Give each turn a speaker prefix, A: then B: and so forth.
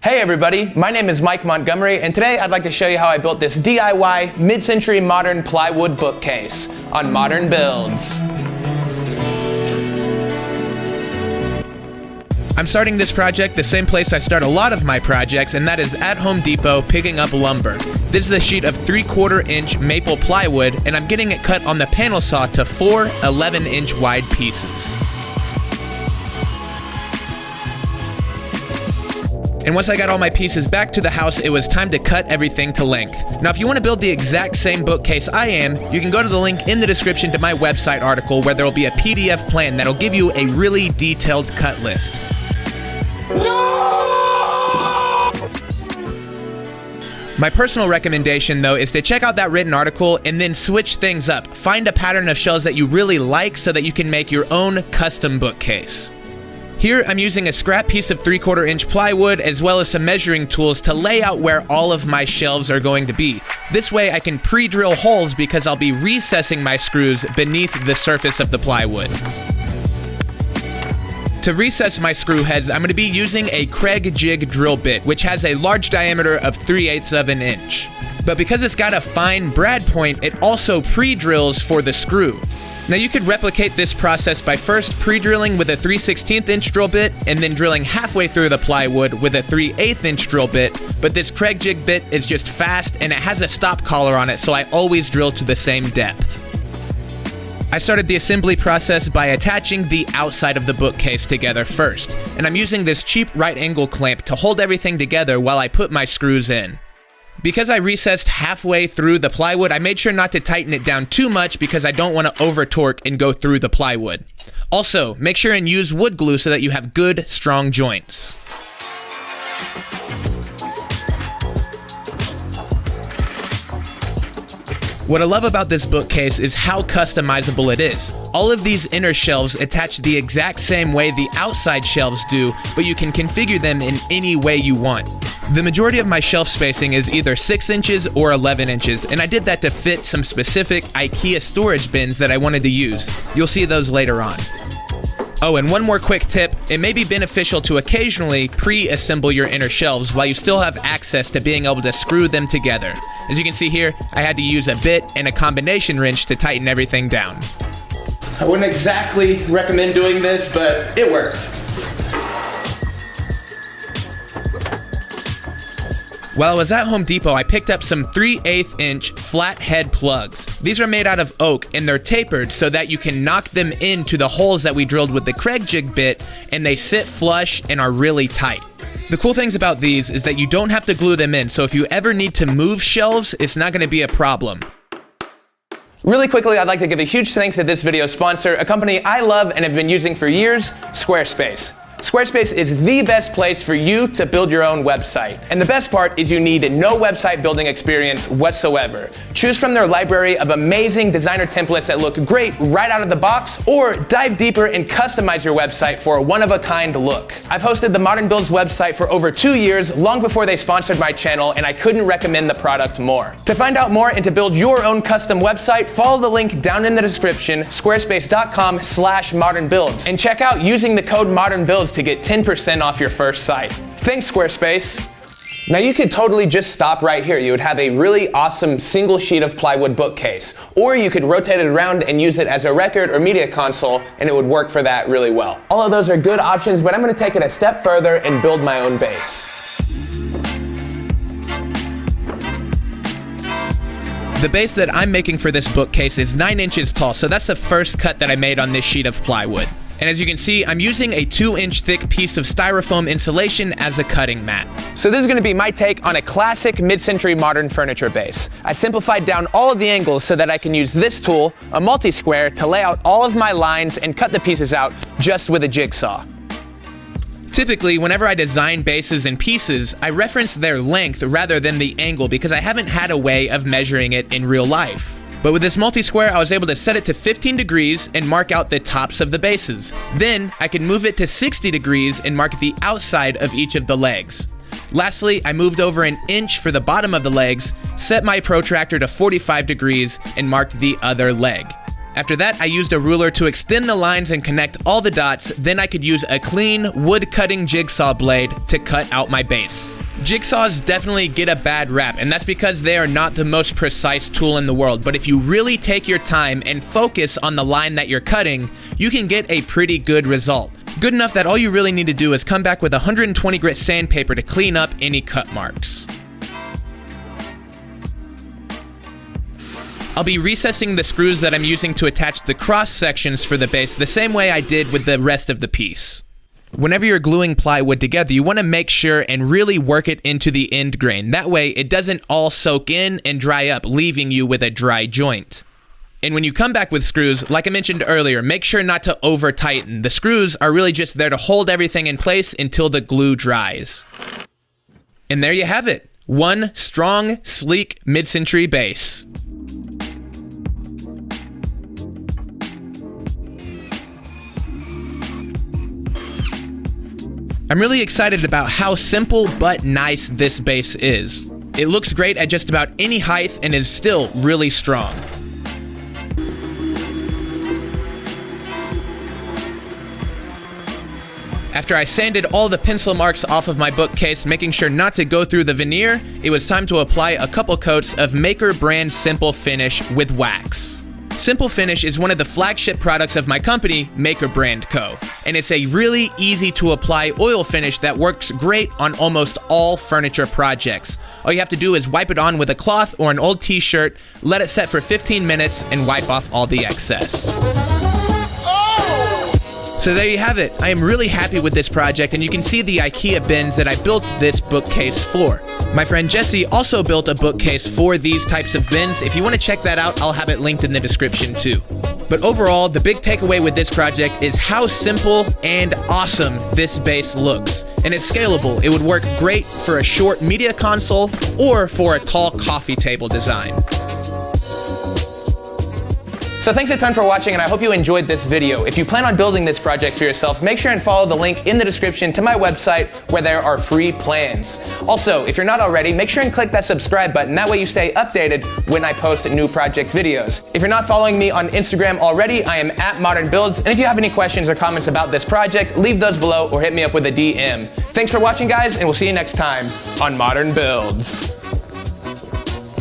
A: Hey everybody, my name is Mike Montgomery, and today I'd like to show you how I built this DIY mid-century modern plywood bookcase on Modern Builds. I'm starting this project the same place I start a lot of my projects, and that is at Home Depot picking up lumber. This is a sheet of 3/4 inch maple plywood, and I'm getting it cut on the panel saw to 4 11-inch wide pieces. And once I got all my pieces back to the house, it was time to cut everything to length. Now, if you want to build the exact same bookcase I am, you can go to the link in the description to my website article where there will be a PDF plan that'll give you a really detailed cut list. No! My personal recommendation, though, is to check out that written article and then switch things up. Find a pattern of shelves that you really like so that you can make your own custom bookcase. Here, I'm using a scrap piece of 3/4 inch plywood as well as some measuring tools to lay out where all of my shelves are going to be. This way I can pre-drill holes because I'll be recessing my screws beneath the surface of the plywood. To recess my screw heads, I'm going to be using a Kreg jig drill bit, which has a large diameter of 3/8 of an inch. But because it's got a fine brad point, it also pre-drills for the screw. Now you could replicate this process by first pre-drilling with a 3/16 inch drill bit and then drilling halfway through the plywood with a 3/8 inch drill bit, but this Kreg jig bit is just fast and it has a stop collar on it, so I always drill to the same depth. I started the assembly process by attaching the outside of the bookcase together first, and I'm using this cheap right angle clamp to hold everything together while I put my screws in. Because I recessed halfway through the plywood, I made sure not to tighten it down too much because I don't want to over torque and go through the plywood. Also, make sure and use wood glue so that you have good, strong joints. What I love about this bookcase is how customizable it is. All of these inner shelves attach the exact same way the outside shelves do, but you can configure them in any way you want. The majority of my shelf spacing is either 6 inches or 11 inches, and I did that to fit some specific IKEA storage bins that I wanted to use. You'll see those later on. Oh, and one more quick tip, it may be beneficial to occasionally pre-assemble your inner shelves while you still have access to being able to screw them together. As you can see here, I had to use a bit and a combination wrench to tighten everything down. I wouldn't exactly recommend doing this, but it worked. While I was at Home Depot, I picked up some 3/8 inch flathead plugs. These are made out of oak and they're tapered so that you can knock them into the holes that we drilled with the Kreg jig bit, and they sit flush and are really tight. The cool things about these is that you don't have to glue them in, so if you ever need to move shelves, it's not going to be a problem. Really quickly, I'd like to give a huge thanks to this video sponsor, a company I love and have been using for years, Squarespace. Squarespace is the best place for you to build your own website. And the best part is you need no website building experience whatsoever. Choose from their library of amazing designer templates that look great right out of the box, or dive deeper and customize your website for a one-of-a-kind look. I've hosted the Modern Builds website for over 2 years, long before they sponsored my channel, and I couldn't recommend the product more. To find out more and to build your own custom website, follow the link down in the description, squarespace.com/modernbuilds, and check out using the code ModernBuilds to get 10% off your first site. Thanks, Squarespace. Now you could totally just stop right here. You would have a really awesome single sheet of plywood bookcase. Or you could rotate it around and use it as a record or media console, and it would work for that really well. All of those are good options, but I'm gonna take it a step further and build my own base. The base that I'm making for this bookcase is 9 inches tall, so that's the first cut that I made on this sheet of plywood. And as you can see, I'm using a 2-inch thick piece of styrofoam insulation as a cutting mat. So this is going to be my take on a classic mid-century modern furniture base. I simplified down all of the angles so that I can use this tool, a multi-square, to lay out all of my lines and cut the pieces out just with a jigsaw. Typically, whenever I design bases and pieces, I reference their length rather than the angle because I haven't had a way of measuring it in real life. But with this multi-square, I was able to set it to 15 degrees and mark out the tops of the bases. Then, I could move it to 60 degrees and mark the outside of each of the legs. Lastly, I moved over an inch for the bottom of the legs, set my protractor to 45 degrees, and marked the other leg. After that, I used a ruler to extend the lines and connect all the dots, then I could use a clean wood-cutting jigsaw blade to cut out my base. Jigsaws definitely get a bad rap, and that's because they are not the most precise tool in the world, but if you really take your time and focus on the line that you're cutting, you can get a pretty good result. Good enough that all you really need to do is come back with 120 grit sandpaper to clean up any cut marks. I'll be recessing the screws that I'm using to attach the cross sections for the base the same way I did with the rest of the piece. Whenever you're gluing plywood together, you want to make sure and really work it into the end grain. That way, it doesn't all soak in and dry up, leaving you with a dry joint. And when you come back with screws, like I mentioned earlier, make sure not to over-tighten. The screws are really just there to hold everything in place until the glue dries. And there you have it. One strong, sleek, mid-century base. I'm really excited about how simple but nice this base is. It looks great at just about any height and is still really strong. After I sanded all the pencil marks off of my bookcase, making sure not to go through the veneer, it was time to apply a couple coats of Maker brand Simple Finish with wax. Simple Finish is one of the flagship products of my company, Maker Brand Co. And it's a really easy to apply oil finish that works great on almost all furniture projects. All you have to do is wipe it on with a cloth or an old t-shirt, let it set for 15 minutes, and wipe off all the excess. So there you have it. I am really happy with this project, and you can see the IKEA bins that I built this bookcase for. My friend Jesse also built a bookcase for these types of bins. If you want to check that out, I'll have it linked in the description too. But overall, the big takeaway with this project is how simple and awesome this base looks. And it's scalable. It would work great for a short media console or for a tall coffee table design. So thanks a ton for watching, and I hope you enjoyed this video. If you plan on building this project for yourself, make sure and follow the link in the description to my website where there are free plans. Also, if you're not already, make sure and click that subscribe button. That way you stay updated when I post new project videos. If you're not following me on Instagram already, I am at Modern Builds, and if you have any questions or comments about this project, leave those below or hit me up with a DM. Thanks for watching, guys, and we'll see you next time on Modern Builds.